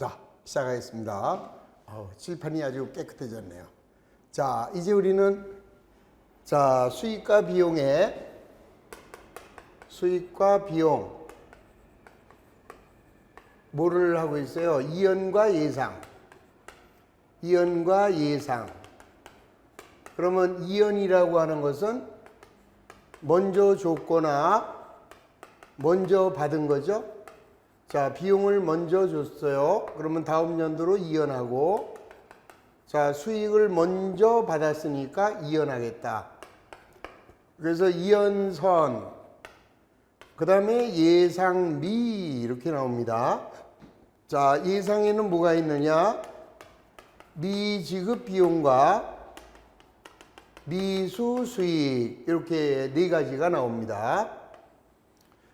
자, 시작하겠습니다. 칠판이 아주 깨끗해졌네요. 자, 이제 우리는 수익과 비용 뭐를 하고 있어요? 이연과 예상. 그러면 이연이라고 하는 것은 먼저 줬거나 먼저 받은 거죠. 자, 비용을 먼저 줬어요. 그러면 다음 연도로 이연하고, 자, 수익을 먼저 받았으니까 이연하겠다. 그래서 이연선, 그 다음에 예상미 이렇게 나옵니다. 자, 예상에는 뭐가 있느냐? 미지급 비용과 미수 수익 이렇게 네 가지가 나옵니다.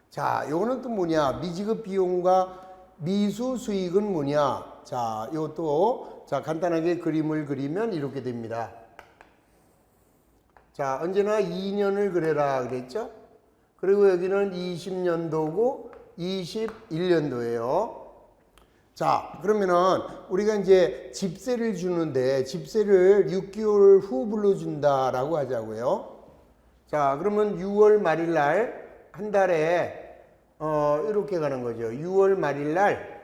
자, 요거는 또 뭐냐? 미지급 비용과 미수 수익은 뭐냐? 자, 이것도 간단하게 그림을 그리면 이렇게 됩니다. 자, 언제나 2년을 그려라 그랬죠? 그리고 여기는 20년도고 21년도예요. 자, 그러면은 우리가 이제 집세를 주는데 집세를 6개월 후 불러준다라고 하자고요. 자, 그러면 6월 말일 날 한 달에 이렇게 가는 거죠. 6월 말일 날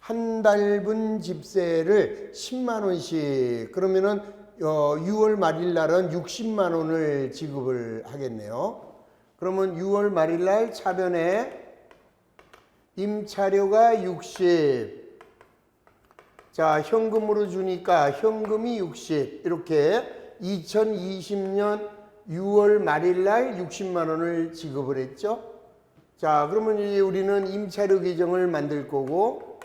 한 달분 집세를 10만 원씩, 그러면은 6월 말일 날은 60만 원을 지급을 하겠네요. 그러면 6월 말일 날 차변에 임차료가 60. 자, 현금으로 주니까 현금이 60. 이렇게 2020년 6월 말일 날 60만 원을 지급을 했죠. 자, 그러면 이제 우리는 임차료 계정을 만들 거고,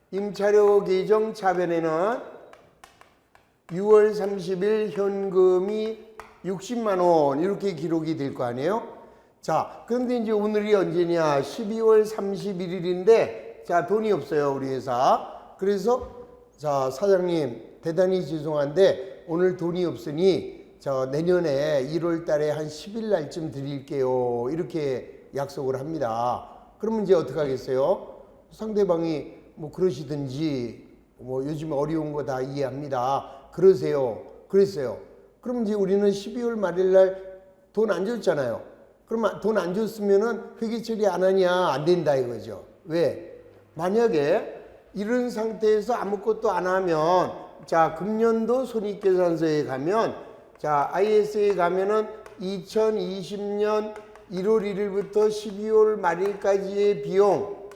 임차료 계정 차변에는 6월 30일 현금이 60만 원 이렇게 기록이 될 거 아니에요? 자, 그런데 이제 오늘이 언제냐? 12월 31일인데, 자, 돈이 없어요, 우리 회사. 그래서, 자, 사장님, 대단히 죄송한데, 오늘 돈이 없으니, 내년에 1월 달에 한 10일 날쯤 드릴게요. 이렇게 약속을 합니다. 그러면 이제 어떻게 하겠어요? 상대방이 뭐 그러시든지, 뭐 요즘 어려운 거 다 이해합니다. 그러세요. 그랬어요. 그럼 이제 우리는 12월 말일 날 돈 안 줬잖아요. 그러면 돈 안 줬으면은 회계 처리 안 하냐? 안 된다 이거죠. 왜? 만약에 이런 상태에서 아무것도 안 하면, 자, 금년도 손익계산서에 가면, 자, IS에 가면은 2020년 1월 1일부터 12월 말일까지의 비용,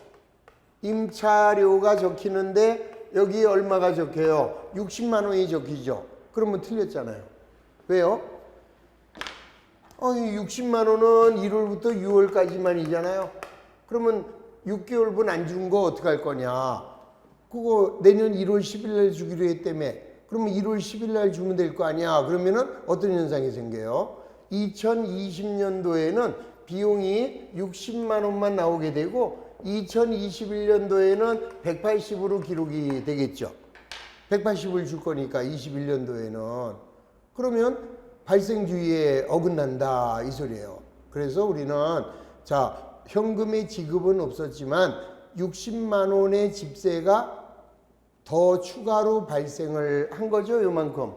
임차료가 적히는데 여기 얼마가 적혀요? 60만 원이 적히죠. 그러면 틀렸잖아요. 왜요? 60만 원은 1월부터 6월까지만이잖아요. 그러면 6개월분 안 준 거 어떡할 거냐? 그거 내년 1월 10일 날 주기로 했다며. 그러면 1월 10일 날 주면 될 거 아니야? 그러면은 어떤 현상이 생겨요? 2020년도에는 비용이 60만 원만 나오게 되고 2021년도에는 180으로 기록이 되겠죠. 180을 줄 거니까 21년도에는. 그러면 발생주의에 어긋난다 이 소리예요. 그래서 우리는, 자, 현금의 지급은 없었지만 60만 원의 집세가 더 추가로 발생을 한 거죠. 요만큼.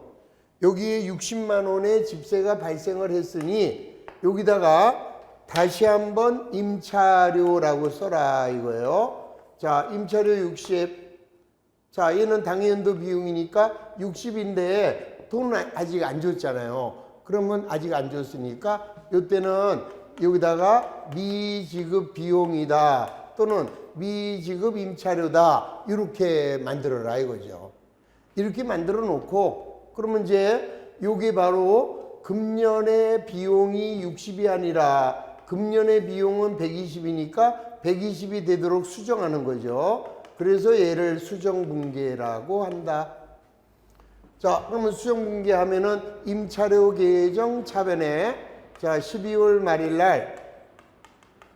여기에 60만 원의 집세가 발생을 했으니 여기다가 다시 한번 임차료라고 써라 이거예요. 자, 임차료 60. 자, 얘는 당연도 비용이니까 60인데 돈 아직 안 줬잖아요. 그러면 아직 안 줬으니까 이때는 여기다가 미지급 비용이다 또는 미지급 임차료다 이렇게 만들어라 이거죠. 이렇게 만들어 놓고, 그러면 이제 요게 바로 금년의 비용이 60이 아니라 금년의 비용은 120이니까 120이 되도록 수정하는 거죠. 그래서 얘를 수정분계라고 한다. 자, 그러면 수정분계하면은 임차료 계정 차변에, 자, 12월 말일 날,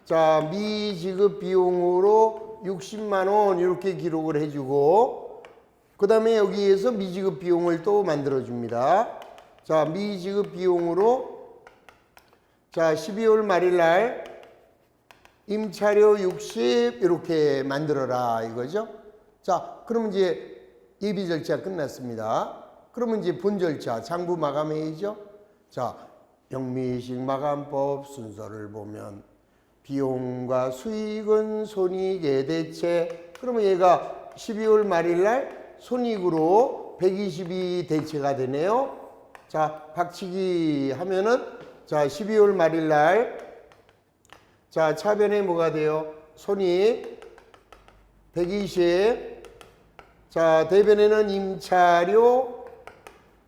자, 미지급 비용으로 60만 원 이렇게 기록을 해주고, 그 다음에 여기에서 미지급 비용을 또 만들어 줍니다. 자, 미지급 비용으로, 자, 12월 말일 날 임차료 60 이렇게 만들어라 이거죠. 자, 그러면 이제 예비 절차 끝났습니다. 그러면 이제 본 절차 장부 마감회의죠. 자, 영미식 마감법 순서를 보면 비용과 수익은 손익의 대체. 그러면 얘가 12월 말일 날 손익으로 120이 대체가 되네요. 자, 박치기 하면은 자, 12월 말일 날 자, 차변에 뭐가 돼요? 손익 120. 자, 대변에는 임차료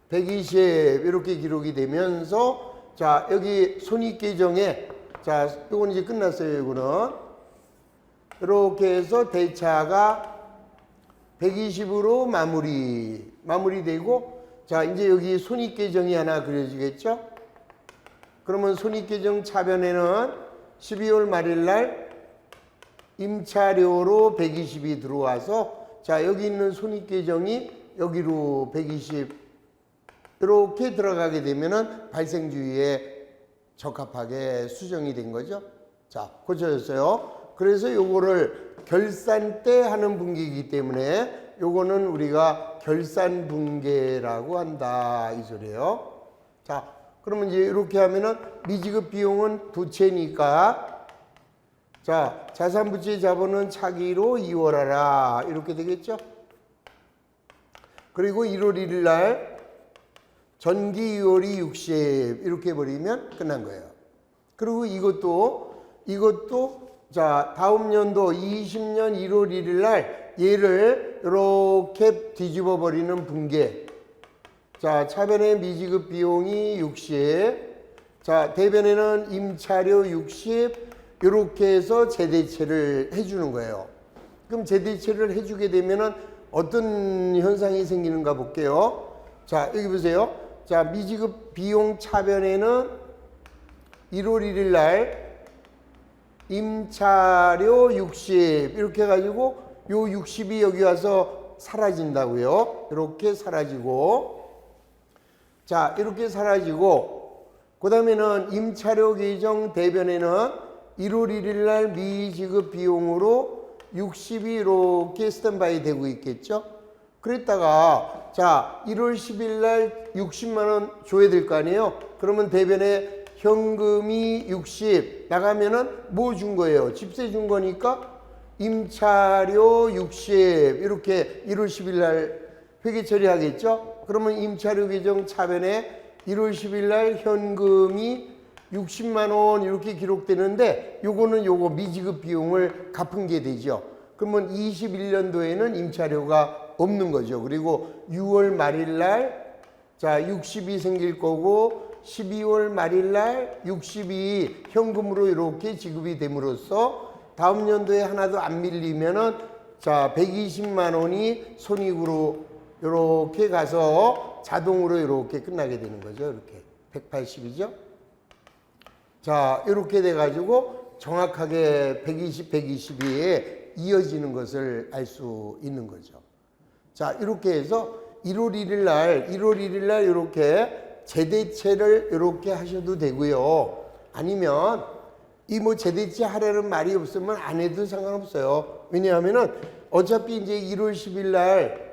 120 이렇게 기록이 되면서 자, 여기 손익 계정에 자, 이건 이제 끝났어요. 이거는 이렇게 해서 대차가 120으로 마무리되고 자, 이제 여기 손익 계정이 하나 그려지겠죠? 그러면 손익 계정 차변에는 12월 말일 날 임차료로 120이 들어와서 자, 여기 있는 손익 계정이 여기로 120 이렇게 들어가게 되면은 발생주의에 적합하게 수정이 된 거죠. 자, 고쳐졌어요. 그래서 요거를 결산 때 하는 분기이기 때문에 요거는 우리가 결산 분계라고 한다 이 소리예요. 자, 그러면 이제 이렇게 하면은 미지급 비용은 부채니까 자, 자산부채 자본은 차기로 이월하라 이렇게 되겠죠. 그리고 1월 1일 날 전기 이월이 60 이렇게 버리면 끝난 거예요. 그리고 이것도 자, 다음 연도 20년 1월 1일 날 얘를 이렇게 뒤집어 버리는 분계. 자, 차변에 미지급 비용이 60. 자, 대변에는 임차료 60. 이렇게 해서 재대체를 해주는 거예요. 그럼 재대체를 해주게 되면은 어떤 현상이 생기는가 볼게요. 자, 여기 보세요. 자, 미지급 비용 차변에는 1월 1일 날 임차료 60 이렇게 해가지고 요 60이 여기 와서 사라진다고요. 이렇게 사라지고 자, 이렇게 사라지고 그 다음에는 임차료 계정 대변에는 1월 1일 날 미지급 비용으로 60이 이렇게 스탠바이 되고 있겠죠. 그랬다가 자, 1월 10일 날 60만 원 줘야 될 거 아니에요. 그러면 대변에 현금이 60 나가면은 뭐 준 거예요? 집세 준 거니까 임차료 60 이렇게 1월 10일 날 회계 처리하겠죠. 그러면 임차료 계정 차변에 1월 10일 날 현금이 60만 원 이렇게 기록되는데 요거는 요거 미지급 비용을 갚은 게 되죠. 그러면 21년도에는 임차료가 없는 거죠. 그리고 6월 말일 날 자, 60이 생길 거고 12월 말일 날 60이 현금으로 이렇게 지급이 됨으로써 다음 연도에 하나도 안 밀리면은 자, 120만 원이 손익으로 이렇게 가서 자동으로 이렇게 끝나게 되는 거죠. 이렇게 180이죠. 자, 이렇게 돼 가지고 정확하게 120, 122에 이어지는 것을 알 수 있는 거죠. 자, 이렇게 해서 1월 1일 날 이렇게 재대체를 이렇게 하셔도 되고요. 아니면 이 뭐 재대체 하라는 말이 없으면 안 해도 상관없어요. 왜냐하면은 어차피 이제 1월 10일 날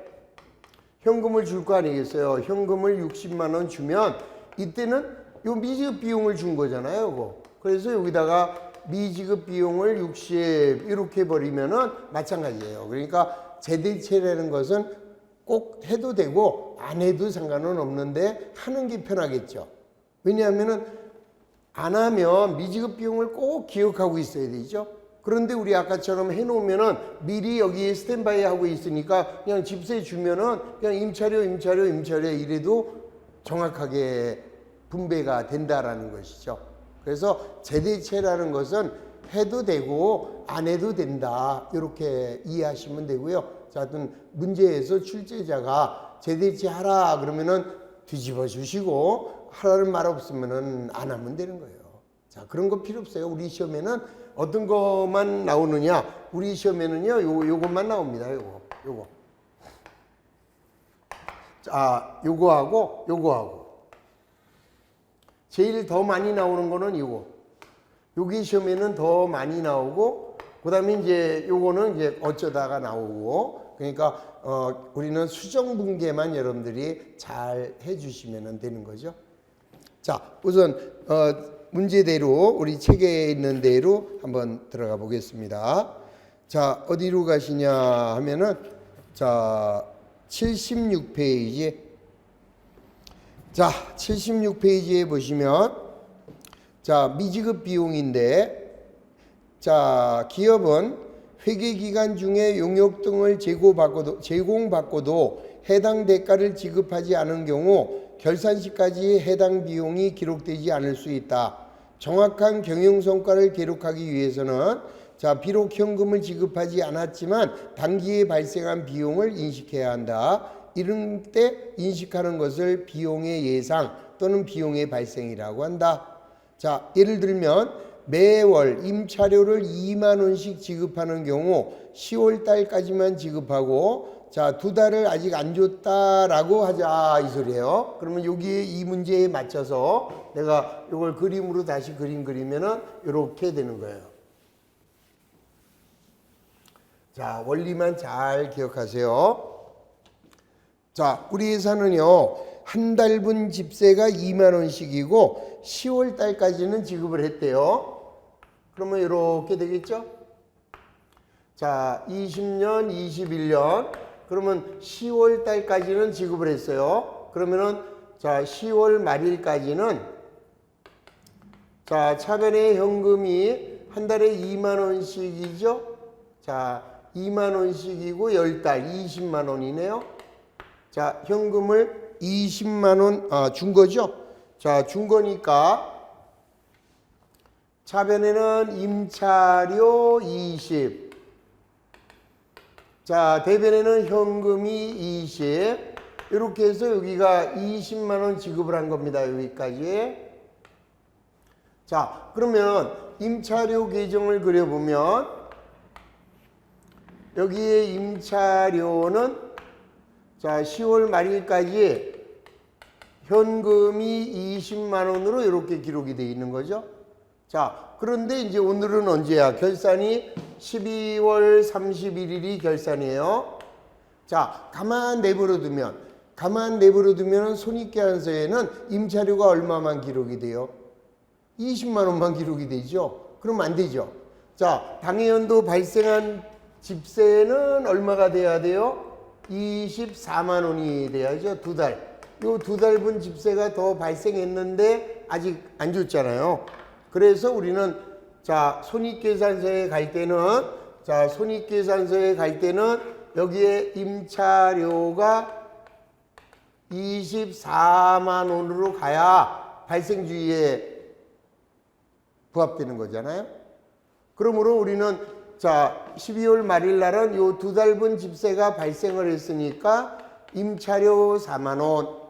현금을 줄 거 아니겠어요. 현금을 60만 원 주면 이때는 요 미지급 비용을 준 거잖아요. 이거. 그래서 여기다가 미지급 비용을 60 이렇게 버리면은 마찬가지예요. 그러니까 재대체라는 것은 꼭 해도 되고 안 해도 상관은 없는데 하는 게 편하겠죠. 왜냐하면은 안 하면 미지급 비용을 꼭 기억하고 있어야 되죠. 그런데 우리 아까처럼 해놓으면은 미리 여기에 스탠바이 하고 있으니까 그냥 집세 주면은 그냥 임차료 이래도 정확하게 분배가 된다라는 것이죠. 그래서 재대체라는 것은 해도 되고 안 해도 된다 이렇게 이해하시면 되고요. 자, 하여튼 문제에서 출제자가 재대체 하라 그러면은 뒤집어 주시고 하라는 말 없으면은 안 하면 되는 거예요. 자, 그런 거 필요 없어요. 우리 시험에는 어떤 것만 나오느냐? 우리 시험에는요, 요것만 나옵니다. 요거. 자, 요거하고. 제일 더 많이 나오는 거는 요거. 여기 시험에는 더 많이 나오고, 그 다음에 이제 요거는 이제 어쩌다가 나오고, 그러니까 우리는 수정분계만 여러분들이 잘 해주시면 되는 거죠. 자, 우선 문제대로 우리 책에 있는 대로 한번 들어가 보겠습니다. 자, 어디로 가시냐 하면은 자 76페이지. 자, 76페이지에 보시면 자, 미지급 비용인데, 자, 기업은 회계기간 중에 용역 등을 제공받고도 해당 대가를 지급하지 않은 경우 결산시까지 해당 비용이 기록되지 않을 수 있다. 정확한 경영성과를 기록하기 위해서는 자, 비록 현금을 지급하지 않았지만 단기에 발생한 비용을 인식해야 한다. 이런 때 인식하는 것을 비용의 예상 또는 비용의 발생이라고 한다. 자, 예를 들면 매월 임차료를 2만 원씩 지급하는 경우 10월 달까지만 지급하고, 자, 2달을 아직 안 줬다라고 하자 이 소리예요. 그러면 여기에 이 문제에 맞춰서 내가 이걸 그림으로 다시 그림 그리면은 이렇게 되는 거예요. 자, 원리만 잘 기억하세요. 자, 우리 회사는요, 한 달분 집세가 2만 원씩이고 10월 달까지는 지급을 했대요. 그러면 이렇게 되겠죠? 자, 20년, 21년. 그러면 10월 달까지는 지급을 했어요. 그러면은 자, 10월 말일까지는 자, 차변의 현금이 한 달에 2만 원씩이죠? 자, 2만 원씩이고 10달 20만 원이네요. 자, 현금을 20만 원 준 거죠? 자, 준 거니까 차변에는 임차료 20. 자, 대변에는 현금이 20. 이렇게 해서 여기가 20만 원 지급을 한 겁니다. 여기까지. 자, 그러면 임차료 계정을 그려보면 여기에 임차료는 자, 10월 말일까지 현금이 20만 원으로 이렇게 기록이 되어 있는 거죠. 자, 그런데 이제 오늘은 언제야? 결산이 12월 31일이 결산이에요. 자, 가만 내버려 두면 손익계산서에는 임차료가 얼마만 기록이 돼요? 20만 원만 기록이 되죠. 그럼 안 되죠. 자, 당해연도 발생한 집세는 얼마가 돼야 돼요? 24만 원이 돼야죠. 2달. 요 2달분 집세가 더 발생했는데 아직 안 줬잖아요. 그래서 우리는 자, 손익계산서에 갈 때는 여기에 임차료가 24만 원으로 가야 발생주의에 부합되는 거잖아요. 그러므로 우리는 자, 12월 말일 날은 요 2달분 집세가 발생을 했으니까 임차료 4만 원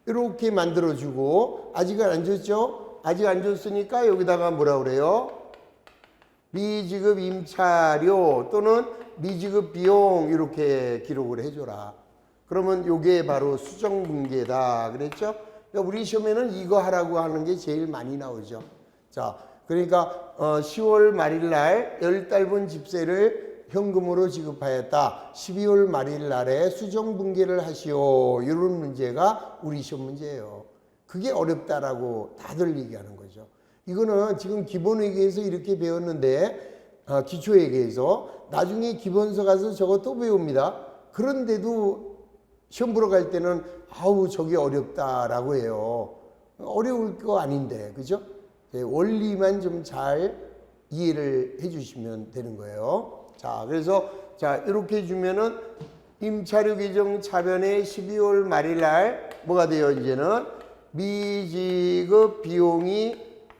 이렇게 만들어주고, 아직은 안 줬죠? 아직 안 줬으니까 여기다가 뭐라 그래요? 미지급 임차료 또는 미지급 비용 이렇게 기록을 해줘라. 그러면 요게 바로 수정분계다 그랬죠? 그러니까 우리 시험에는 이거 하라고 하는 게 제일 많이 나오죠. 자, 그러니까 10월 말일 날 10달분 집세를 현금으로 지급하였다. 12월 말일 날에 수정분계를 하시오. 이런 문제가 우리 시험 문제예요. 그게 어렵다라고 다들 얘기하는 거죠. 이거는 지금 기본회계에서 이렇게 배웠는데 기초회계에서 나중에 기본서 가서 저거 또 배웁니다. 그런데도 시험 보러 갈 때는 아우 저게 어렵다라고 해요. 어려울 거 아닌데, 그죠? 원리만 좀 잘 이해를 해주시면 되는 거예요. 자, 그래서 자, 이렇게 주면은 임차료 계정 차변에 12월 말일 날 뭐가 돼요? 이제는 미지급 비용이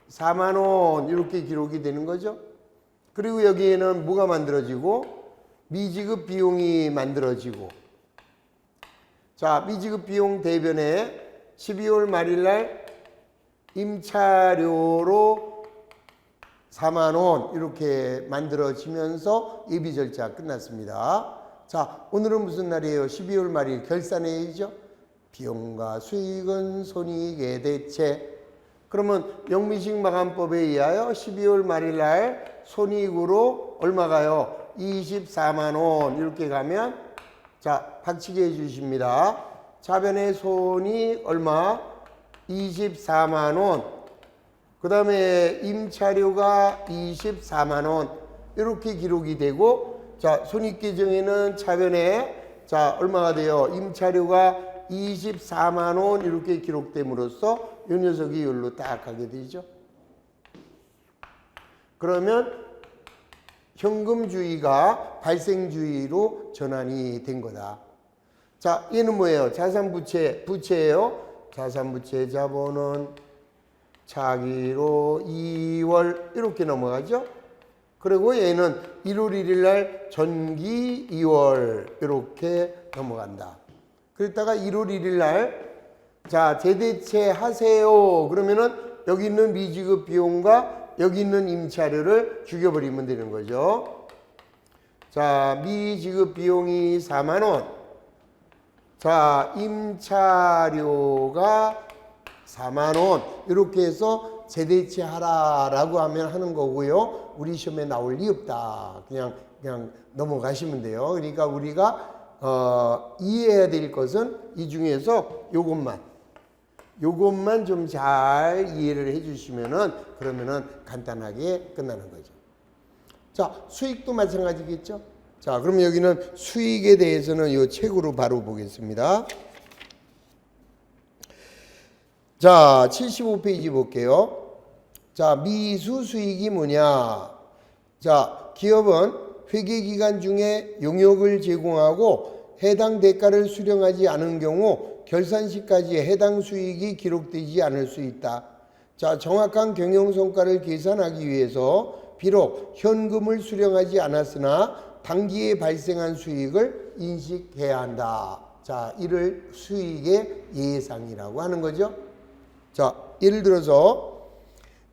4만 원 이렇게 기록이 되는 거죠. 그리고 여기에는 뭐가 만들어지고 미지급 비용이 만들어지고, 자, 미지급 비용 대변에 12월 말일 날 임차료로 4만 원 이렇게 만들어지면서 예비 절차 끝났습니다. 자, 오늘은 무슨 날이에요? 12월 말일 결산회의죠. 비용과 수익은 손익의 대체. 그러면 영미식 마감법에 의하여 12월 말일 날 손익으로 얼마가요? 24만 원 이렇게 가면 자 박치기 해 주십니다. 자변의 손익 얼마? 24만 원. 그 다음에 임차료가 24만 원 이렇게 기록이 되고 자 손익계정에는 자변에 자 얼마가 돼요? 임차료가 24만 원 이렇게 기록됨으로써 이 녀석이 여기로 딱 가게 되죠. 그러면 현금주의가 발생주의로 전환이 된 거다. 자, 얘는 뭐예요? 자산부채, 부채예요. 자산부채 자본은 차기로 2월 이렇게 넘어가죠. 그리고 얘는 1월 1일 날 전기 2월 이렇게 넘어간다. 그랬다가 1월 1일 날 자, 재대체 하세요. 그러면은 여기 있는 미지급 비용과 여기 있는 임차료를 죽여버리면 되는 거죠. 자, 미지급 비용이 4만 원. 자, 임차료가 4만 원. 이렇게 해서 재대체 하라라고 하면 하는 거고요. 우리 시험에 나올 리 없다. 그냥 넘어가시면 돼요. 그러니까 우리가 이해해야 될 것은 이 중에서 요것만 좀 잘 이해를 해 주시면은 그러면은 간단하게 끝나는 거죠. 자, 수익도 마찬가지겠죠? 자, 그럼 여기는 수익에 대해서는 이 책으로 바로 보겠습니다. 자, 75페이지 볼게요. 자, 미수 수익이 뭐냐? 자, 기업은 회계기간 중에 용역을 제공하고 해당 대가를 수령하지 않은 경우 결산시까지 해당 수익이 기록되지 않을 수 있다. 자, 정확한 경영성과를 계산하기 위해서 비록 현금을 수령하지 않았으나 당기에 발생한 수익을 인식해야 한다. 자, 이를 수익의 예상이라고 하는 거죠. 자, 예를 들어서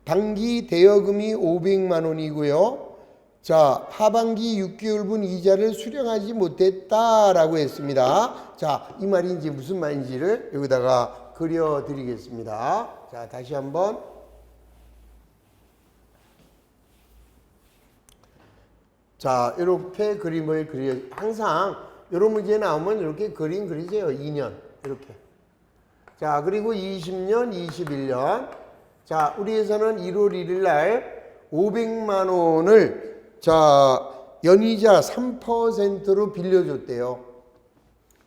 당기 대여금이 500만 원이고요. 자, 하반기 6개월분 이자를 수령하지 못했다라고 했습니다. 자, 이 말이 이제 무슨 말인지를 여기다가 그려드리겠습니다. 자, 다시 한번. 자, 이렇게 그림을 그려. 항상 이런 문제 나오면 이렇게 그림 그리세요. 2년. 이렇게. 자, 그리고 20년, 21년. 자, 우리 회사는 1월 1일 날 500만 원을 자, 연이자 3%로 빌려줬대요.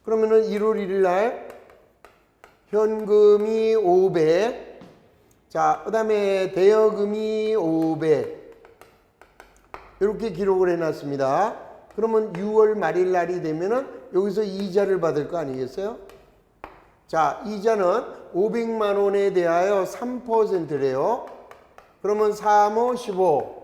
그러면은 1월 1일 날 현금이 500. 자, 그 다음에 대여금이 500. 이렇게 기록을 해놨습니다. 그러면 6월 말일 날이 되면은 여기서 이자를 받을 거 아니겠어요? 자, 이자는 500만 원에 대하여 3%래요. 그러면 3, 5, 15.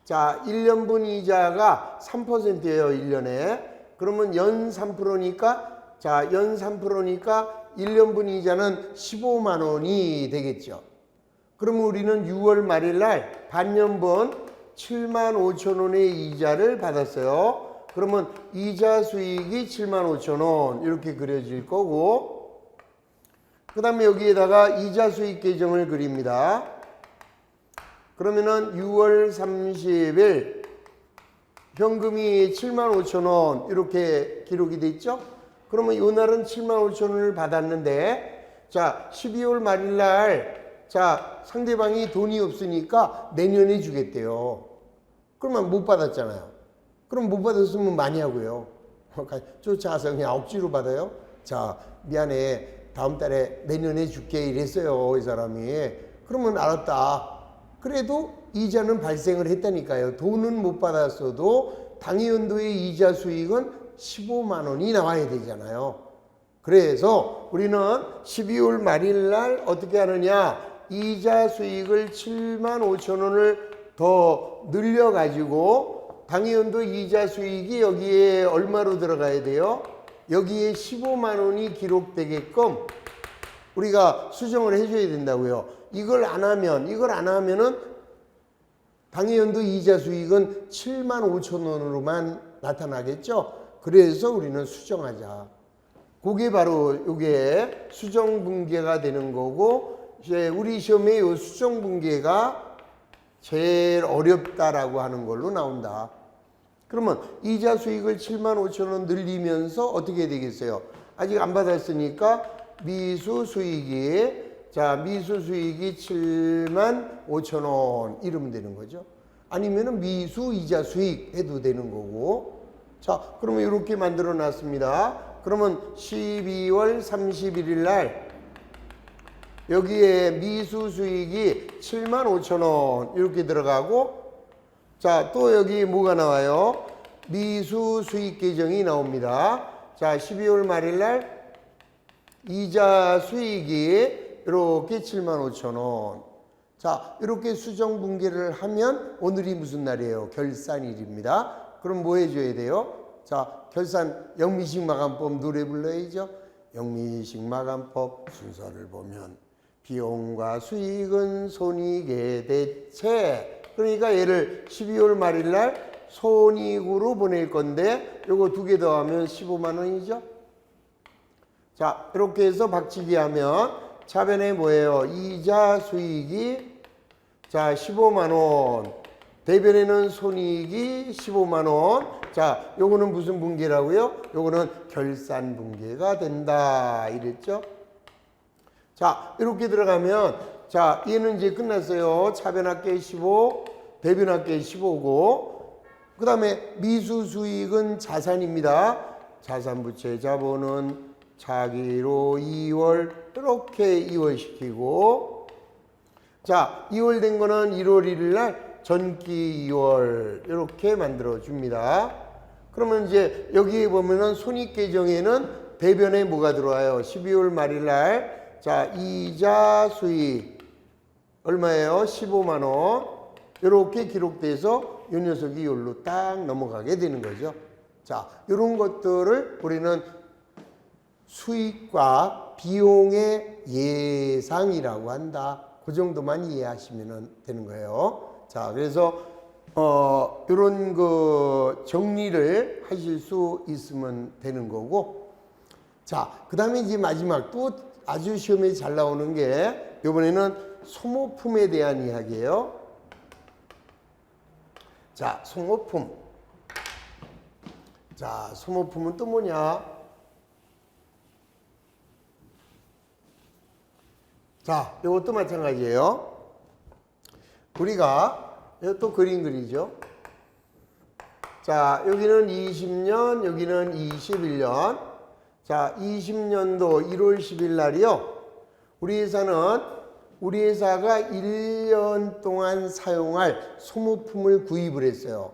자, 1년분 이자가 3%예요, 1년에. 그러면 연 3%니까, 자, 연 3%니까 1년분 이자는 15만 원이 되겠죠. 그러면 우리는 6월 말일 날 반년분 7만 5천 원의 이자를 받았어요. 그러면 이자 수익이 7만 5천 원 이렇게 그려질 거고, 그 다음에 여기에다가 이자 수익 계정을 그립니다. 그러면은 6월 30일 현금이 7만 5천 원 이렇게 기록이 돼 있죠. 그러면 이 날은 7만 5천 원을 받았는데, 자, 12월 말일 날 자, 상대방이 돈이 없으니까 내년에 주겠대요. 그러면 못 받았잖아요. 그럼 못 받았으면 많이 하고요. 쫓아가서 그냥 억지로 받아요. 자, 미안해, 다음 달에 내년에 줄게 이랬어요, 이 사람이. 그러면 알았다. 그래도 이자는 발생을 했다니까요. 돈은 못 받았어도 당해연도의 이자 수익은 15만 원이 나와야 되잖아요. 그래서 우리는 12월 말일 날 어떻게 하느냐, 이자 수익을 7만 5천 원을 더 늘려가지고 당해연도 이자 수익이 여기에 얼마로 들어가야 돼요? 여기에 15만 원이 기록되게끔 우리가 수정을 해줘야 된다고요. 이걸 안 하면은 당해연도 이자 수익은 7만 5천 원으로만 나타나겠죠. 그래서 우리는 수정하자. 그게 바로 이게 수정 분계가 되는 거고, 이제 우리 시험에 이 수정분계가 제일 어렵다라고 하는 걸로 나온다. 그러면 이자 수익을 75,000원 늘리면서 어떻게 되겠어요? 아직 안 받았으니까 미수 수익이 미수 수익이 75,000원 이러면 되는 거죠. 아니면은 미수 이자 수익 해도 되는 거고. 자, 그러면 이렇게 만들어 놨습니다. 그러면 12월 31일 날 여기에 미수 수익이 75,000원 이렇게 들어가고, 자, 또 여기 뭐가 나와요? 미수 수익 계정이 나옵니다. 자, 12월 말일 날 이자 수익이 이렇게 75,000원. 자, 이렇게 수정 분계를 하면 오늘이 무슨 날이에요? 결산일입니다. 그럼 뭐 해줘야 돼요? 자, 결산 영미식 마감법 노래 불러야죠. 영미식 마감법 순서를 보면 비용과 수익은 손익의 대체. 그러니까 얘를 12월 말일 날 손익으로 보낼 건데 요거 두 개 더하면 15만 원이죠. 자, 이렇게 해서 박치기 하면 차변에 뭐예요? 이자 수익이 15만 원. 대변에는 손익이 15만 원. 자, 요거는 무슨 분계라고요? 요거는 결산 분계가 된다. 이랬죠? 자, 이렇게 들어가면, 자, 얘는 이제 끝났어요. 차변합계 15, 대변합계 15고, 그 다음에 미수 수익은 자산입니다. 자산부채 자본은 차기로 2월, 이렇게 2월 시키고, 자, 2월 된 거는 1월 1일 날 전기 2월, 이렇게 만들어 줍니다. 그러면 이제 여기에 보면은 손익계정에는 대변에 뭐가 들어와요? 12월 말일 날 자, 이자 수익 얼마예요? 15만 원. 이렇게 기록돼서 이 녀석이 여기로 딱 넘어가게 되는 거죠. 자, 이런 것들을 우리는 수익과 비용의 예상이라고 한다. 그 정도만 이해하시면 되는 거예요. 자, 그래서 이런 그 정리를 하실 수 있으면 되는 거고. 자, 그 다음에 이제 마지막 또 아주 시험에 잘 나오는 게 이번에는 소모품에 대한 이야기예요. 자, 소모품. 자, 소모품은 또 뭐냐? 자, 이것도 마찬가지예요. 우리가 또 그림 그리죠. 자, 여기는 20년, 여기는 21년. 자, 20년도 1월 10일 날이요. 우리 회사가 1년 동안 사용할 소모품을 구입을 했어요.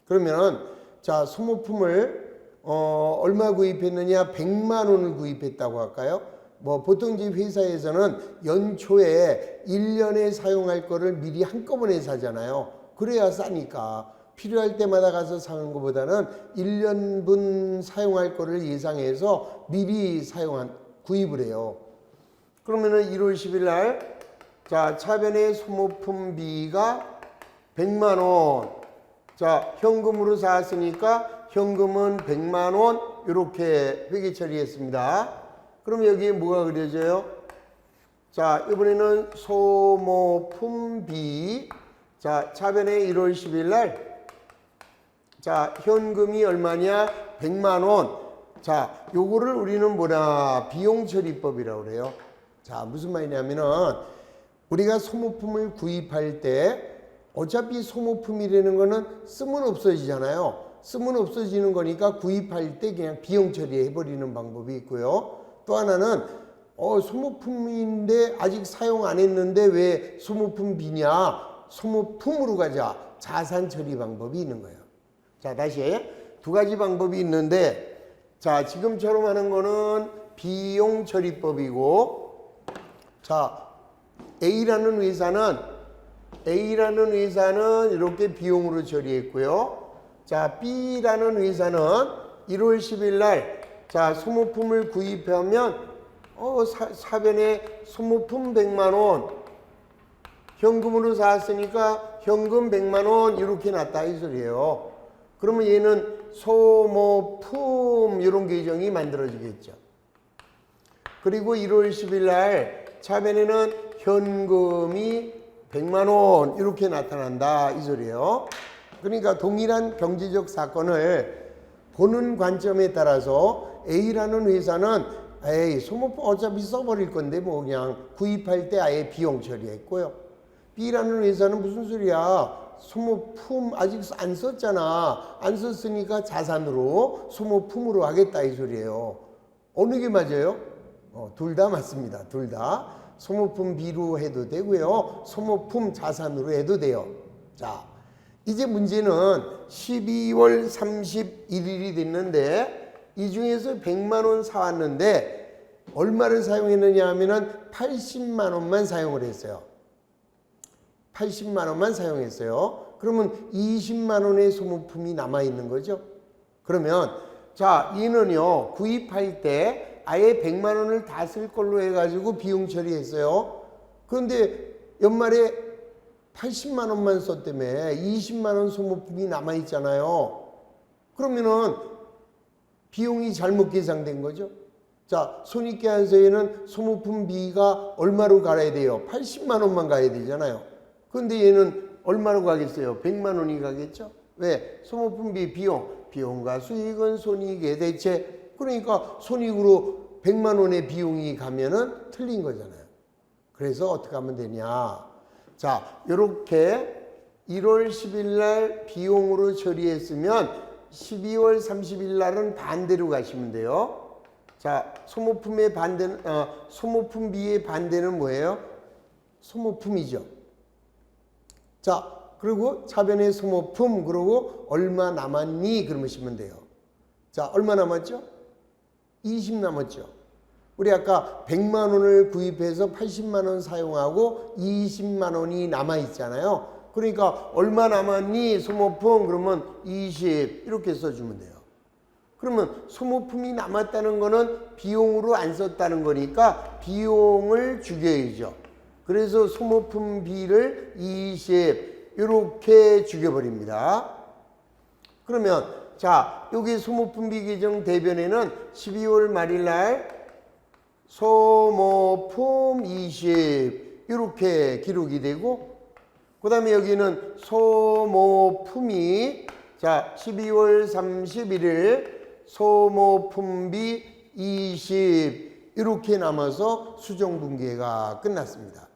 그러면 자, 소모품을 얼마 구입했느냐? 100만 원을 구입했다고 할까요? 뭐 보통 이제 회사에서는 연초에 1년에 사용할 거를 미리 한꺼번에 사잖아요. 그래야 싸니까. 필요할 때마다 가서 사는 것보다는 1년분 사용할 거를 예상해서 미리 구입을 해요. 그러면은 1월 10일 날, 자, 차변의 소모품비가 100만 원. 자, 현금으로 샀으니까 현금은 100만 원. 이렇게 회계 처리했습니다. 그럼 여기에 뭐가 그려져요? 자, 이번에는 소모품비. 자, 차변의 1월 10일 날, 자, 현금이 얼마냐? 100만 원. 자, 요거를 우리는 뭐냐? 비용처리법이라고 그래요. 자, 무슨 말이냐면은 우리가 소모품을 구입할 때 어차피 소모품이라는 거는 쓰면 없어지잖아요. 쓰면 없어지는 거니까 구입할 때 그냥 비용 처리해 버리는 방법이 있고요. 또 하나는 소모품인데 아직 사용 안 했는데 왜 소모품비냐? 소모품으로 가자. 자산 처리 방법이 있는 거예요. 자, 다시 두 가지 방법이 있는데, 자, 지금처럼 하는 거는 비용 처리법이고, 자, A라는 회사는 이렇게 비용으로 처리했고요. 자, B라는 회사는 1월 10일 날, 자, 소모품을 구입하면, 사변에 소모품 100만 원, 현금으로 샀으니까 현금 100만 원 이렇게 놨다 이 소리예요. 그러면 얘는 소모품 이런 계정이 만들어지겠죠. 그리고 1월 10일 날 차변에는 현금이 100만 원 이렇게 나타난다 이 소리예요. 그러니까 동일한 경제적 사건을 보는 관점에 따라서 A라는 회사는 에이 소모품 어차피 써버릴 건데 뭐 그냥 구입할 때 아예 비용 처리했고요. B라는 회사는 무슨 소리야? 소모품 아직 안 썼잖아. 안 썼으니까 자산으로 소모품으로 하겠다 이 소리예요. 어느 게 맞아요? 둘 다 맞습니다. 둘 다. 소모품 B로 해도 되고요. 소모품 자산으로 해도 돼요. 자, 이제 문제는 12월 31일이 됐는데 이 중에서 100만 원 사왔는데 얼마를 사용했느냐 하면은 80만 원만 사용을 했어요. 80만 원만 사용했어요. 그러면 20만 원의 소모품이 남아 있는 거죠. 그러면 자, 얘는요. 구입할 때 아예 100만 원을 다 쓸 걸로 해 가지고 비용 처리했어요. 그런데 연말에 80만 원만 썼다며 20만 원 소모품이 남아 있잖아요. 그러면은 비용이 잘못 계산된 거죠. 자, 손익계산서에는 소모품 B가 얼마로 가야 돼요? 80만 원만 가야 되잖아요. 그런데 얘는 얼마로 가겠어요? 100만 원이 가겠죠? 왜? 소모품 B 비용과 수익은 손익의 대체. 그러니까 손익으로 100만 원의 비용이 가면은 틀린 거잖아요. 그래서 어떻게 하면 되냐? 자, 요렇게 1월 10일 날 비용으로 처리했으면 12월 30일 날은 반대로 가시면 돼요. 자, 소모품의 반대는 소모품 B의 반대는 뭐예요? 소모품이죠. 자, 그리고 차변의 소모품 그리고 얼마 남았니? 그러시면 돼요. 자, 얼마 남았죠? 20 남았죠. 우리 아까 100만 원을 구입해서 80만 원 사용하고 20만 원이 남아 있잖아요. 그러니까 얼마 남았니? 소모품 그러면 20 이렇게 써주면 돼요. 그러면 소모품이 남았다는 거는 비용으로 안 썼다는 거니까 비용을 죽여야죠. 그래서 소모품 B를 20 이렇게 죽여버립니다. 그러면 자, 여기 소모품 B 계정 대변에는 12월 말일 날 소모품 20 이렇게 기록이 되고 그 다음에 여기는 소모품이 자 12월 31일 소모품 B 20 이렇게 남아서 수정분계가 끝났습니다.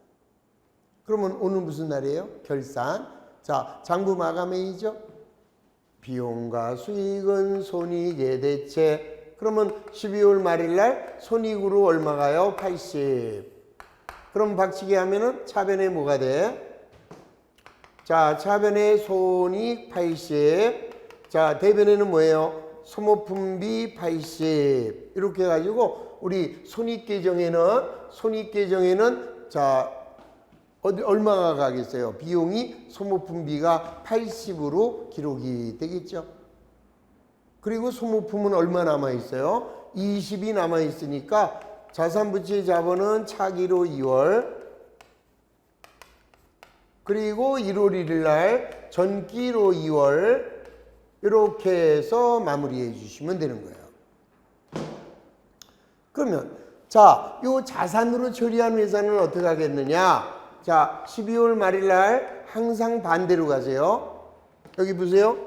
그러면 오늘 무슨 날이에요? 결산. 자, 장부 마감회의죠. 비용과 수익은 손익의 대체. 그러면 12월 말일 날 손익으로 얼마 가요? 80. 그럼 박치기 하면은 차변에 뭐가 돼? 자, 차변에 손익 80. 자, 대변에는 뭐예요? 소모품 B 80. 이렇게 해가지고 우리 손익계정에는 자, 얼마가 가겠어요? 비용이 소모품 B가 80으로 기록이 되겠죠. 그리고 소모품은 얼마 남아있어요? 20이 남아있으니까 자산부채 자본은 차기로 2월 그리고 1월 1일 날 전기로 2월 이렇게 해서 마무리해 주시면 되는 거예요. 그러면 자, 요 자산으로 처리한 회사는 어떻게 하겠느냐? 자, 12월 말일 날 항상 반대로 가세요. 여기 보세요.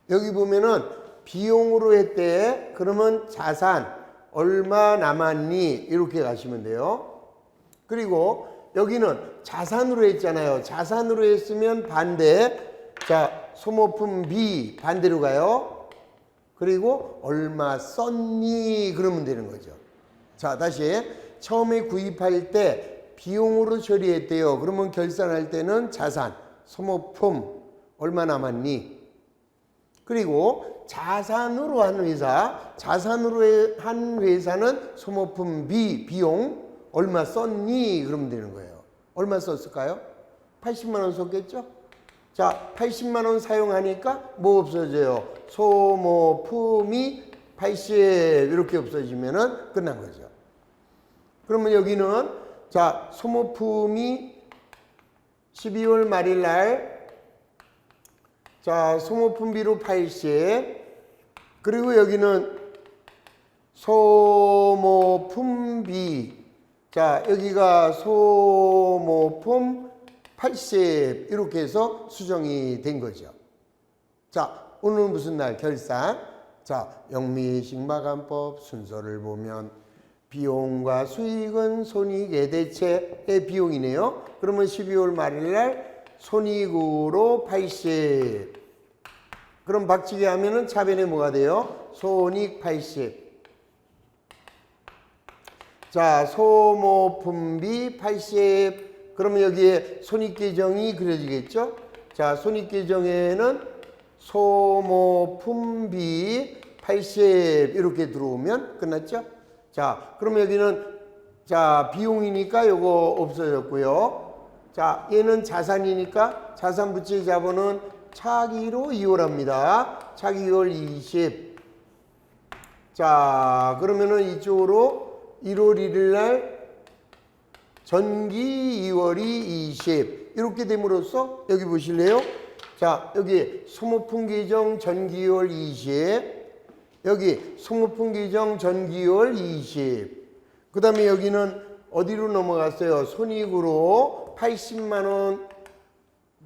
여기 보면은 비용으로 했대. 그러면 자산 얼마 남았니? 이렇게 가시면 돼요. 그리고 여기는 자산으로 했잖아요. 자산으로 했으면 반대. 자, 소모품 B 반대로 가요. 그리고 얼마 썼니? 그러면 되는 거죠. 자, 다시 처음에 구입할 때 비용으로 처리했대요. 그러면 결산할 때는 자산, 소모품 얼마 남았니? 그리고 자산으로 한 회사, 자산으로 한 회사는 소모품 B, 비용 얼마 썼니? 그러면 되는 거예요. 얼마 썼을까요? 80만 원 썼겠죠? 자, 80만 원 사용하니까 뭐 없어져요? 소모품이 80 이렇게 없어지면은 끝난 거죠. 그러면 여기는 자, 소모품이 12월 말일 날 자, 소모품 B로 80 그리고 여기는 소모품 B 자, 여기가 소모품 80 이렇게 해서 수정이 된 거죠. 자, 오늘은 무슨 날? 결산. 자, 영미식 마감법 순서를 보면 비용과 수익은 손익의 대체의 비용이네요. 그러면 12월 말일 날 손익으로 80. 그럼 박치기 하면은 차변에 뭐가 돼요? 손익 80. 자, 소모품비 80. 그러면 여기에 손익계정이 그려지겠죠? 자, 손익계정에는 소모품비 80 이렇게 들어오면 끝났죠? 자, 그러면 여기는 자, 비용이니까 요거 없어졌고요. 자, 얘는 자산이니까 자산 부채 자본은 차기로 이월합니다. 차기 2월 20. 자, 그러면은 이쪽으로 1월 1일 날 전기 2월이 20 이렇게 됨으로써 여기 보실래요? 자, 여기 소모품 계정 전기 2월 20 여기 소모품 계정 전기 2월 20 그 다음에 여기는 어디로 넘어갔어요? 손익으로 80만원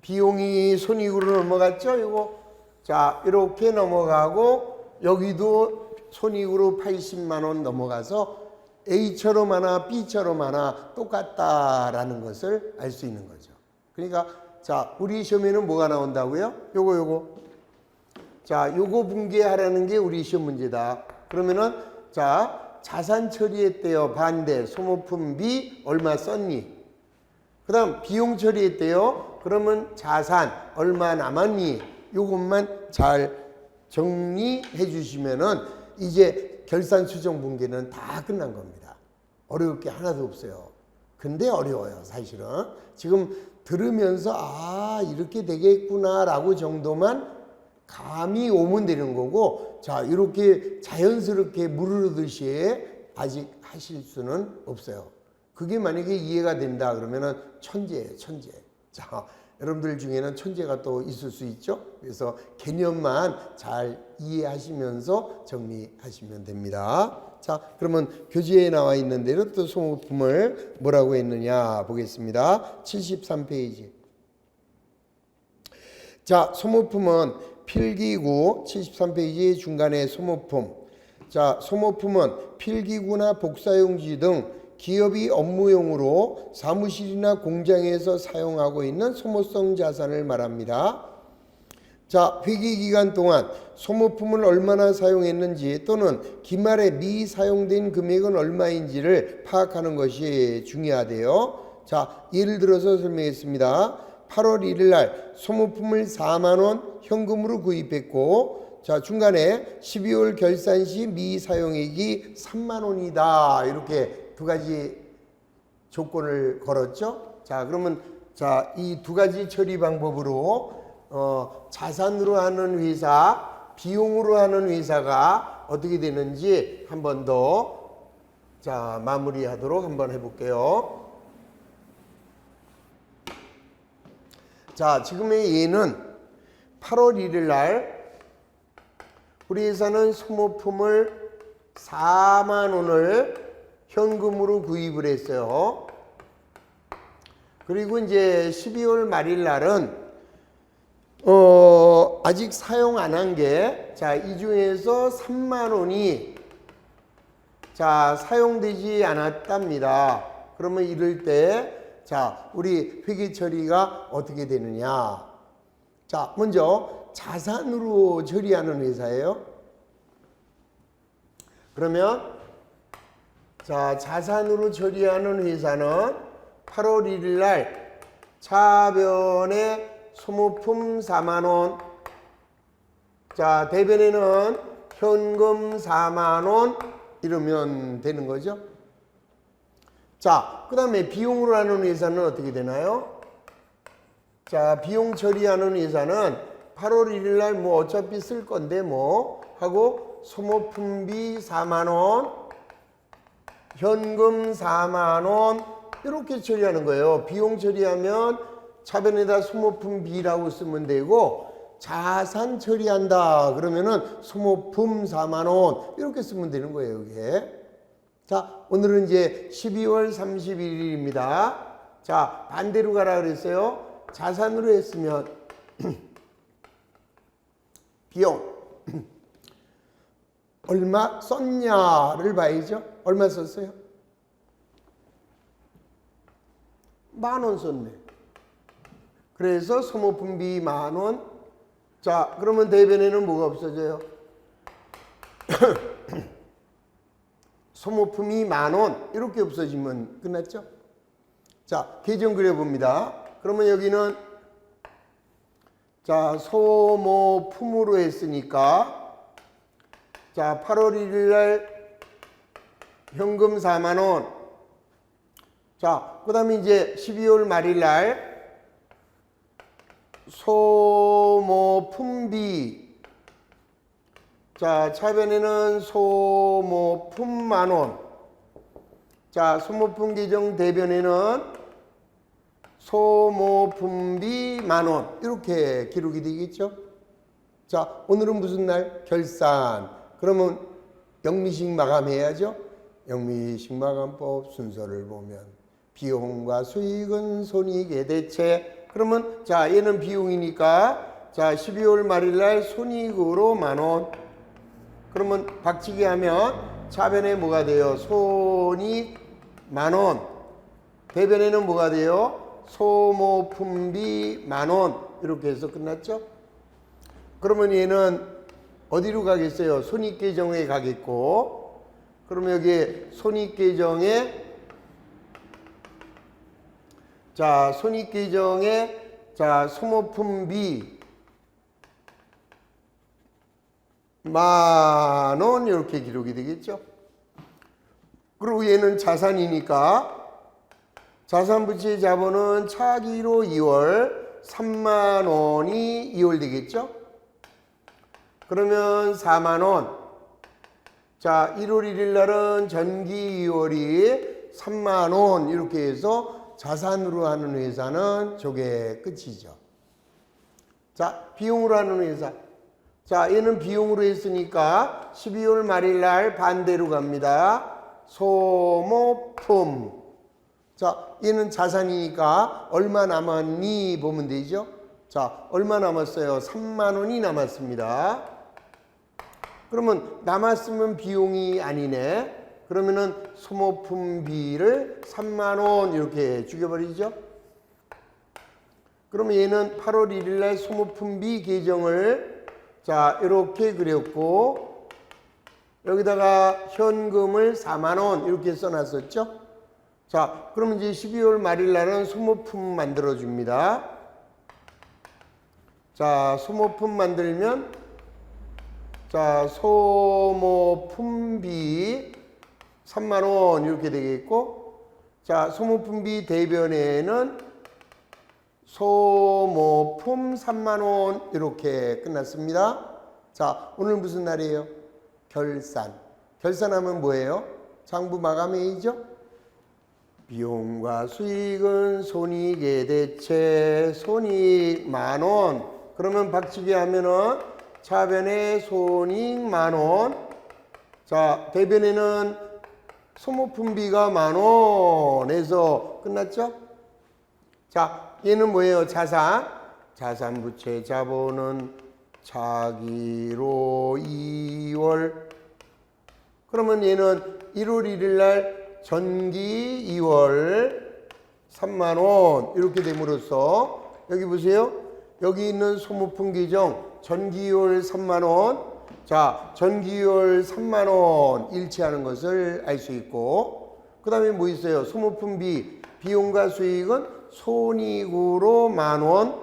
비용이 손익으로 넘어갔죠? 이거 자, 이렇게 넘어가고 여기도 손익으로 80만원 넘어가서 A처럼 하나 B처럼 하나 똑같다라는 것을 알 수 있는 거죠. 그러니까 자, 우리 시험에는 뭐가 나온다고요? 요거 자, 요거 분개하라는 게 우리 시험 문제다. 그러면은 자, 자산 처리했대요. 반대 소모품 B 얼마 썼니? 그 다음 비용 처리했대요. 그러면 자산 얼마 남았니? 요것만 잘 정리해 주시면은 이제 결산 수정 분계는 다 끝난 겁니다. 어려울 게 하나도 없어요. 근데 어려워요, 사실은. 지금 들으면서 아, 이렇게 되겠구나 라고 정도만 감이 오면 되는 거고, 자, 이렇게 자연스럽게 무르르듯이 아직 하실 수는 없어요. 그게 만약에 이해가 된다 그러면은 천재예요, 천재. 자, 여러분들 중에는 천재가 또 있을 수 있죠. 그래서 개념만 잘 이해하시면서 정리하시면 됩니다. 자, 그러면 교재에 나와 있는 대로 또 소모품을 뭐라고 했느냐 보겠습니다. 73페이지. 자, 소모품은 필기구 73페이지 중간에 소모품. 자, 소모품은 필기구나 복사용지 등 기업이 업무용으로 사무실이나 공장에서 사용하고 있는 소모성 자산을 말합니다. 자, 회계기간 동안 소모품을 얼마나 사용했는지 또는 기말에 미사용된 금액은 얼마인지를 파악하는 것이 중요하대요. 자, 예를 들어서 설명했습니다. 8월 1일 날 소모품을 4만 원 현금으로 구입했고, 자, 중간에 12월 결산 시 미사용액이 3만 원이다. 이렇게 두 가지 조건을 걸었죠. 자, 그러면 자, 이 두 가지 처리 방법으로 자산으로 하는 회사, 비용으로 하는 회사가 어떻게 되는지 한 번 더 자, 마무리하도록 한번 해볼게요. 자, 지금의 예는 8월 1일 날 우리 회사는 소모품을 4만 원을 현금으로 구입을 했어요. 그리고 이제 12월 말일 날은 아직 사용 안 한 게, 자, 이 중에서 3만 원이 자, 사용되지 않았답니다. 그러면 이럴 때 자, 우리 회계 처리가 어떻게 되느냐? 자, 먼저 자산으로 처리하는 회사예요. 그러면 자, 자산으로 처리하는 회사는 8월 1일 날 차변에 소모품 4만 원, 자, 대변에는 현금 4만 원 이러면 되는 거죠. 자, 그 다음에 비용으로 하는 회사는 어떻게 되나요? 자, 비용 처리하는 회사는 8월 1일 날 뭐 어차피 쓸 건데 뭐 하고 소모품비 4만 원, 현금 4만 원 이렇게 처리하는 거예요. 비용 처리하면 차변에다 소모품비라고 쓰면 되고, 자산 처리한다 그러면은 소모품 4만 원 이렇게 쓰면 되는 거예요, 이게. 자, 오늘은 이제 12월 31일입니다. 자, 반대로 가라 그랬어요. 자산으로 했으면 비용 얼마 썼냐를 봐야죠. 얼마 썼어요? 10,000원 썼네. 그래서 소모품비 10,000원. 자, 그러면 대변에는 뭐가 없어져요? 소모품이 10,000원 이렇게 없어지면 끝났죠? 자, 계정 그려봅니다. 그러면 여기는 자, 소모품으로 했으니까 자, 8월 1일 날 현금 40,000원. 자, 그 다음에 이제 12월 말일 날 소모품비. 자, 차변에는 소모품 10,000원. 자, 소모품 계정 대변에는 소모품비 10,000원. 이렇게 기록이 되겠죠? 자, 오늘은 무슨 날? 결산. 그러면 영미식 마감해야죠? 영미식 마감법 순서를 보면 비용과 수익은 손익의 대체. 그러면 자, 얘는 비용이니까 자, 12월 말일 날 손익으로 10,000원. 그러면 박치기 하면 차변에 뭐가 돼요? 손익 10,000원. 대변에는 뭐가 돼요? 소모품비 10,000원. 이렇게 해서 끝났죠? 그러면 얘는 어디로 가겠어요? 손익계정에 가겠고, 그러면 여기 손익계정에 자, 손익계정에 자, 소모품비 10,000원 이렇게 기록이 되겠죠. 그리고 얘는 자산이니까 자산부채 자본은 차기로 2월 30,000원이 2월 되겠죠. 그러면 40,000원. 자, 1월 1일 날은 전기 2월이 30,000원 이렇게 해서 자산으로 하는 회사는 저게 끝이죠. 자, 비용으로 하는 회사. 자, 얘는 비용으로 했으니까 12월 말일 날 반대로 갑니다. 소모품. 자, 얘는 자산이니까 얼마 남았니 보면 되죠. 자, 얼마 남았어요? 30,000원이 남았습니다. 그러면 남았으면 비용이 아니네. 그러면은 소모품비를 30,000원 이렇게 죽여버리죠. 그러면 얘는 8월 1일 날 소모품비 계정을 자, 이렇게 그렸고 여기다가 현금을 40,000원 이렇게 써놨었죠. 자, 그러면 이제 12월 말일 날은 소모품 만들어 줍니다. 자, 소모품 만들면 자, 소모품비 30,000원 이렇게 되겠고, 자, 소모품비 대변에는 소모품 30,000원 이렇게 끝났습니다. 자, 오늘 무슨 날이에요? 결산. 결산하면 뭐예요? 장부 마감회의죠? 비용과 수익은 손익의 대체. 손익 10,000원. 그러면 박치기 하면은 차변에 손익 10,000원. 자, 대변에는 소모품비가 10,000원에서 끝났죠? 자, 얘는 뭐예요? 자산. 자산부채 자본은 차기로 2월. 그러면 얘는 1월 1일 날 전기 2월 30,000원 이렇게 됨으로써 여기 보세요. 여기 있는 소모품 계정 전기 2월 30,000원. 자, 전기 2월 30,000원 일치하는 것을 알 수 있고, 그 다음에 뭐 있어요? 소모품비 비용과 수익은 손익으로 10,000원.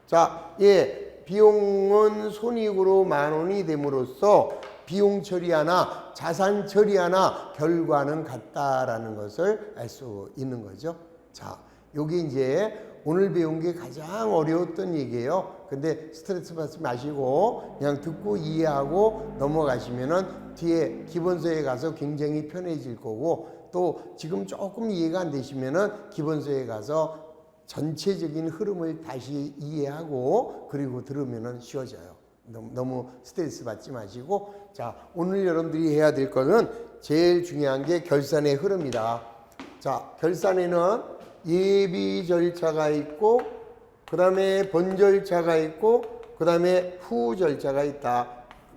자, 예, 비용은 손익으로 10,000원이 됨으로써 비용 처리하나 자산 처리하나 결과는 같다라는 것을 알 수 있는 거죠. 자, 요게 이제 오늘 배운 게 가장 어려웠던 얘기예요. 근데 스트레스 받지 마시고 그냥 듣고 이해하고 넘어가시면은 뒤에 기본서에 가서 굉장히 편해질 거고, 또 지금 조금 이해가 안 되시면은 기본서에 가서 전체적인 흐름을 다시 이해하고 그리고 들으면은 쉬워져요. 너무 스트레스 받지 마시고, 자, 오늘 여러분들이 해야 될 거는 제일 중요한 게 결산의 흐름이다. 자, 결산에는 예비 절차가 있고, 그 다음에 본 절차가 있고, 그 다음에 후 절차가 있다.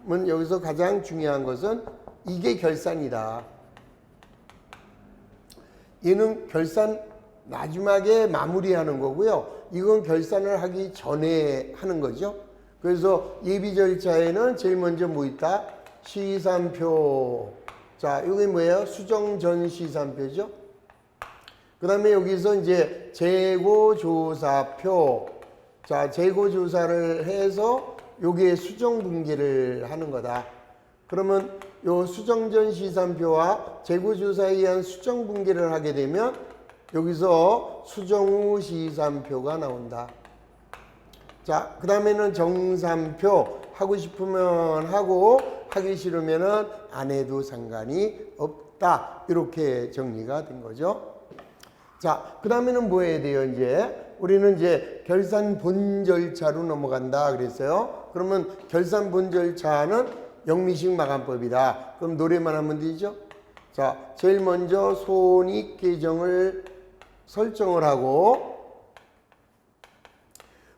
그러면 여기서 가장 중요한 것은 이게 결산이다. 얘는 결산 마지막에 마무리하는 거고요. 이건 결산을 하기 전에 하는 거죠. 그래서 예비 절차에는 제일 먼저 뭐 있다? 시산표. 자, 이게 뭐예요? 수정 전 시산표죠. 그 다음에 여기서 이제 재고조사표. 자, 재고조사를 해서 요게 수정 분기를 하는 거다. 그러면 요 수정 전 시산표와 재고조사에 의한 수정 분기를 하게 되면 여기서 수정 후 시산표가 나온다. 자, 그 다음에는 정산표. 하고 싶으면 하고 하기 싫으면은 안 해도 상관이 없다. 이렇게 정리가 된 거죠. 자, 그 다음에는 뭐 해야 돼요? 이제 우리는 이제 결산 본 절차로 넘어간다 그랬어요. 그러면 결산 본 절차는 영미식 마감법이다. 그럼 노래만 하면 되죠. 자, 제일 먼저 손익 계정을 설정을 하고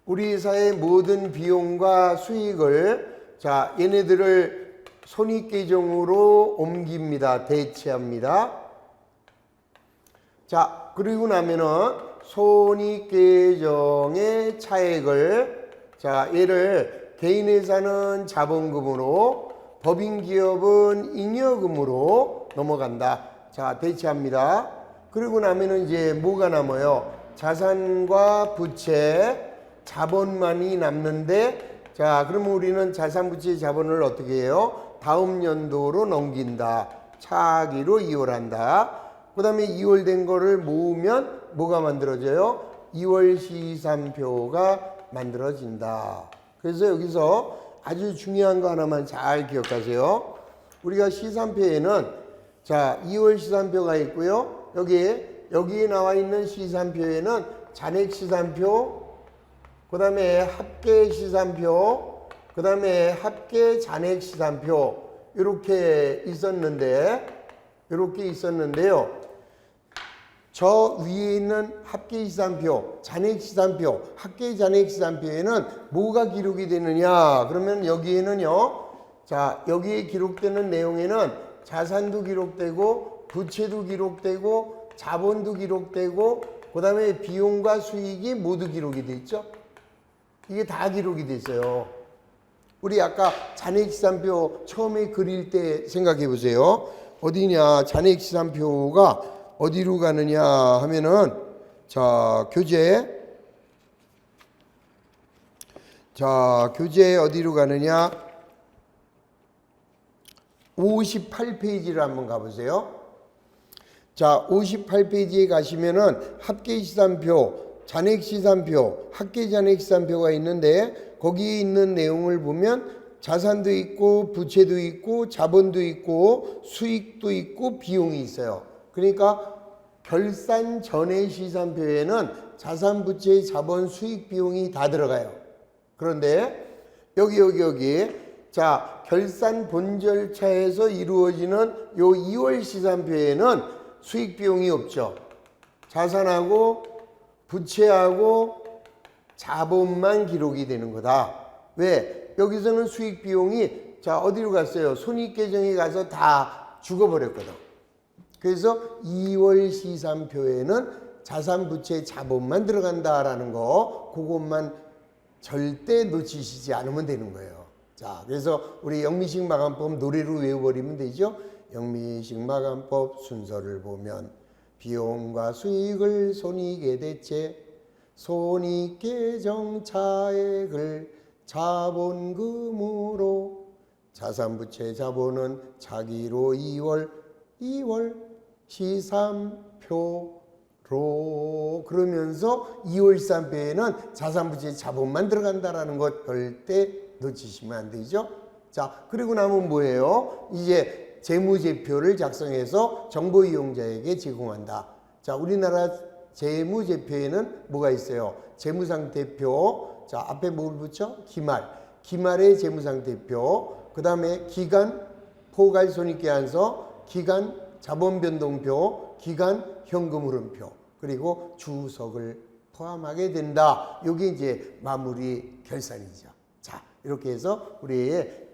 우리 회사의 모든 비용과 수익을, 자, 얘네들을 손익 계정으로 옮깁니다. 대체합니다. 자, 그리고 나면은 손익 계정의 차액을, 자, 얘를 개인 회사는 자본금으로, 법인 기업은 잉여금으로 넘어간다. 자, 대체합니다. 그리고 나면은 이제 뭐가 남아요? 자산과 부채, 자본만이 남는데, 자, 그러면 우리는 자산, 부채, 자본을 어떻게 해요? 다음 연도로 넘긴다. 차기로 이월한다. 그 다음에 이월된 거를 모으면 뭐가 만들어져요? 이월 시산표가 만들어진다. 그래서 여기서 아주 중요한 거 하나만 잘 기억하세요. 우리가 시산표에는, 자, 2월 시산표가 있고요. 여기에 나와 있는 시산표에는 잔액 시산표, 그 다음에 합계 시산표, 그 다음에 합계 잔액 시산표, 이렇게 있었는데요. 저 위에 있는 합계 시산표, 잔액 시산표, 합계 잔액 시산표에는 뭐가 기록이 되느냐? 그러면 여기에는요, 자, 여기에 기록되는 내용에는 자산도 기록되고, 부채도 기록되고, 자본도 기록되고, 그 다음에 비용과 수익이 모두 기록이 돼 있죠? 이게 다 기록이 돼 있어요. 우리 아까 잔액시산표 처음에 그릴 때 생각해 보세요. 어디냐? 잔액시산표가 어디로 가느냐 하면은, 자, 교재 어디로 가느냐? 58페이지를 한번 가보세요. 자, 58페이지에 가시면은 합계시산표, 잔액시산표, 합계잔액시산표가 있는데 거기에 있는 내용을 보면 자산도 있고 부채도 있고 자본도 있고 수익도 있고 비용이 있어요. 그러니까 결산 전의 시산표에는 자산, 부채, 자본, 수익, 비용이 다 들어가요. 그런데 여기 자, 결산 본 절차에서 이루어지는 요 2월 시산표에는 수익, 비용이 없죠. 자산하고 부채하고 자본만 기록이 되는 거다. 왜? 여기서는 수익, 비용이, 자, 어디로 갔어요? 손익계정에 가서 다 죽어버렸거든. 그래서 2월 시산표에는 자산, 부채, 자본만 들어간다라는 거, 그것만 절대 놓치시지 않으면 되는 거예요. 자, 그래서 우리 영미식 마감법 노래로 외워버리면 되죠. 영미식 마감법 순서를 보면 비용과 수익을 손익에 대체, 손익계정 차액을 자본금으로, 자산, 부채, 자본은 차기로 2월 시산표로, 그러면서 2월 시산표에는 자산, 부채, 자본만 들어간다라는 것 절대 놓치시면 안 되죠. 자, 그리고 나면 뭐예요? 이제 재무제표를 작성해서 정보 이용자에게 제공한다. 자, 우리나라 재무제표에는 뭐가 있어요? 재무상태표. 자, 앞에 뭘 붙여? 기말. 기말의 재무상태표, 그 다음에 기간 포괄손익계산서, 기간 자본변동표, 기간 현금흐름표, 그리고 주석을 포함하게 된다. 이게 이제 마무리 결산이죠. 자, 이렇게 해서 우리의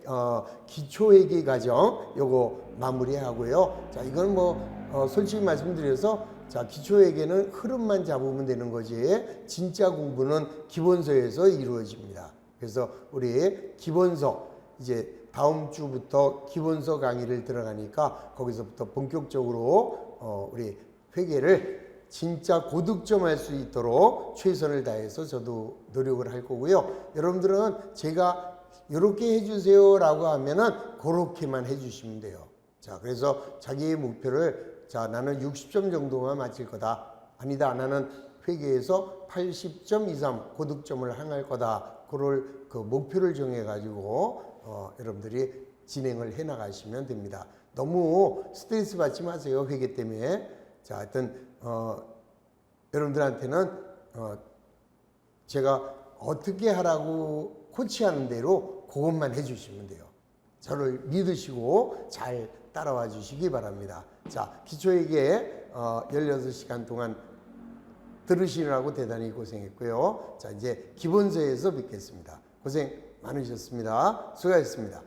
기초회계 과정 요거 마무리하고요. 자, 이건 뭐 솔직히 말씀드려서 자, 기초회계는 흐름만 잡으면 되는 거지 진짜 공부는 기본서에서 이루어집니다. 그래서 우리 기본서 이제 다음 주부터 기본서 강의를 들어가니까 거기서부터 본격적으로 우리 회계를 진짜 고득점 할 수 있도록 최선을 다해서 저도 노력을 할 거고요. 여러분들은 제가 이렇게 해주세요 라고 하면은 그렇게만 해주시면 돼요. 자, 그래서 자기의 목표를 자, 나는 60점 정도만 맞힐 거다. 아니다, 나는 회계에서 80점 이상 고득점을 향할 거다. 그걸 그 목표를 정해 가지고 여러분들이 진행을 해 나가시면 됩니다. 너무 스트레스 받지 마세요, 회계 때문에. 자, 하여튼 여러분들한테는 제가 어떻게 하라고 코치하는 대로 그것만 해주시면 돼요. 저를 믿으시고 잘 따라와 주시기 바랍니다. 자, 기초회계 16시간 동안 들으시느라고 대단히 고생했고요. 자, 이제 기본서에서 뵙겠습니다. 고생 많으셨습니다. 수고하셨습니다.